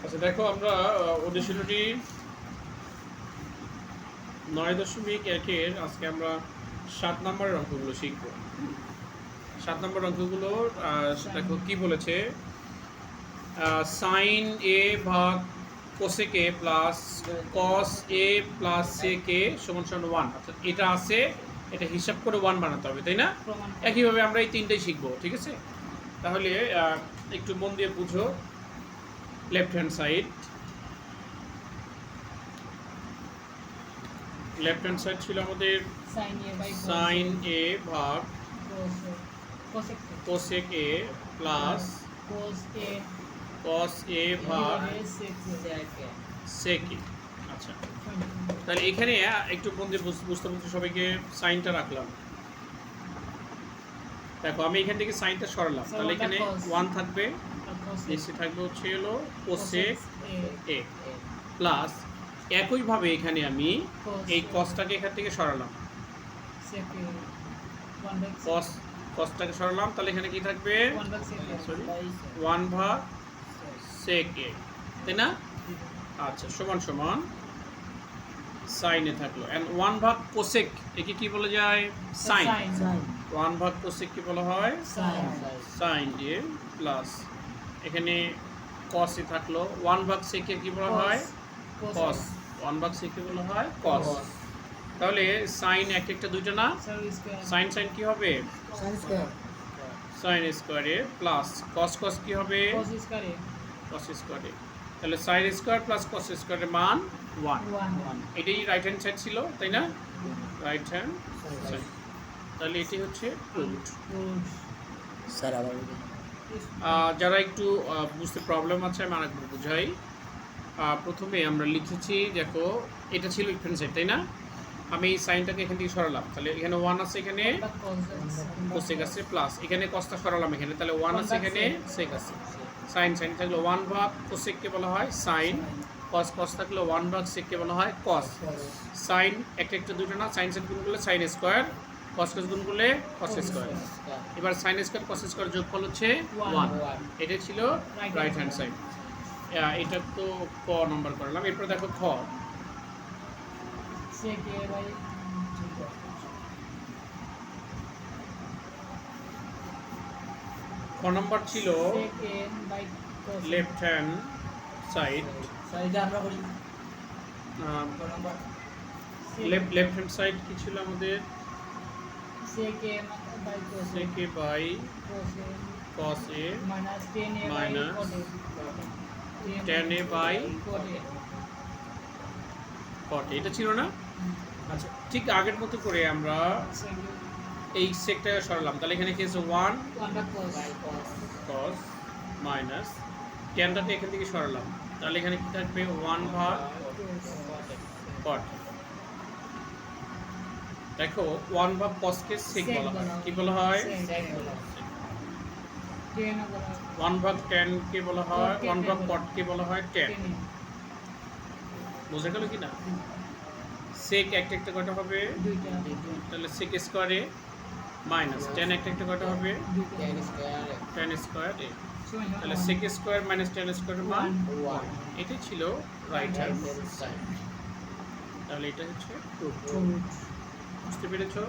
আচ্ছা দেখো আমরা অনুশীলনী 9.1-এর আজকে আমরা 7 নম্বরের অঙ্কগুলো শিখব। 7 নম্বর অঙ্কগুলো দেখো কি বলেছে, সাইন এ ভাগ cosec A plus cos A plus sec A সমান 1। অর্থাৎ এটা আছে, এটা হিসাব করে 1 বানাতে হবে, তাই না? একইভাবে আমরা এই তিনটাই শিখবো, ঠিক আছে? তাহলে একটু মন দিয়ে বুঝো। লেফট হ্যান্ড সাইড ছিল আমাদের সাইন এ ভাগ কোসেক এ প্লাস কস এ ভাগ সেক এ। আচ্ছা, তাহলে এখানে একটু মন দিয়ে বুঝতে সবাইকে সাইনটা রাখলাম। দেখো আমি এখান থেকে সাইনটা সরালাম, তাহলে এখানে 1 থাকবে, নিচে থাকবে হচ্ছে হলো কোসেক এ প্লাস একইভাবে এখানে আমি এই কসটাকে এখান থেকে সরালাম, কসটাকে সরালাম, তাহলে এখানে কি থাকবে 1 ভাগ সেক এ, তাই না? আচ্ছা, সমান সমান সাইনে থাকলো, এন্ড 1 ভাগ কোসেক একে কি বলা যায়? সাইন। 1 ভাগ কোসেক কি বলা হয়? সাইন এ প্লাস এখানে কস এ থাকলো, 1 ভাগ সেক এ কি বলা হয়? কস। 1 ভাগ সেক এ বলা হয় কস। তাহলে সাইন একটা দুইটা না, সাইন কি হবে? সাইন স্কয়ারে প্লাস কস কি হবে? কস স্কয়ারে। তাহলে সাইন স্কয়ার প্লাস কস স্কয়ারের মান 1। এটাই রাইট হ্যান্ড সাইড ছিল, তাই না? Right hand side. তাহলে এটি হচ্ছে প্রুভড। যারা একটু বুঝতে প্রবলেম আছে আমি আরেকবার বুঝাই। প্রথমে আমরা লিখেছি, দেখো এটা ছিল লেফট হ্যান্ড সাইড, তাই না? আমি সাইনটাকে এখান থেকে সরালাম, তাহলে এখানে 1 আছে, এখানে কোসেক আছে, প্লাস এখানে কসটা সরালাম এখানে, তাহলে 1 আছে, এখানে সেক আছে। সাইন থাকলে 1 ভাগ কোসেককে বলা হয় সাইন, কস থাকলে 1 ভাগ সেককে বলা হয় কস। সাইন একটা দুটো না, সাইন গুণ করলে সাইন স্কয়ার, কস গুণ করলে কস স্কয়ার। এবার সাইন স্কয়ার কস স্কয়ার যোগফল হচ্ছে 1। এটা ছিল রাইট হ্যান্ড সাইড। এটা তো ক নম্বর করলাম। এরপর দেখো খ নম্বর ছিল left hand side. Left hand side কি ছিল আমাদের? sec a by cos a minus tan a by cot a, এটা ছিল না? আচ্ছা, ঠিক আগের মতো করে আমরা এই সেকটাকে সরালাম, তাহলে এখানে কি আছে? 1 cos মাইনাস ট্যানটাকে এখান থেকে সরালাম, তাহলে এখানে কি থাকবে? 1 ভাগ cot। দেখো 1 ভাগ cos কে সেক বলা হয়, কি বলা হয়? 1 ভাগ tan কে বলা হয়, 1 ভাগ cot কে বলা হয় tan। বুঝা গেল কি না? সেক একটা কয়টা হবে? তাহলে সেক স্কয়ারে মাইনাস tan একটা কয়টা হবে? tan স্কয়ার এ। তাহলে সেক স্কয়ার মাইনাস tan স্কয়ারের মান 1। এটাই ছিল রাইট হ্যান্ড সাইড। তাহলে এটা হচ্ছে প্রুফ। বুঝতে পেরেছো?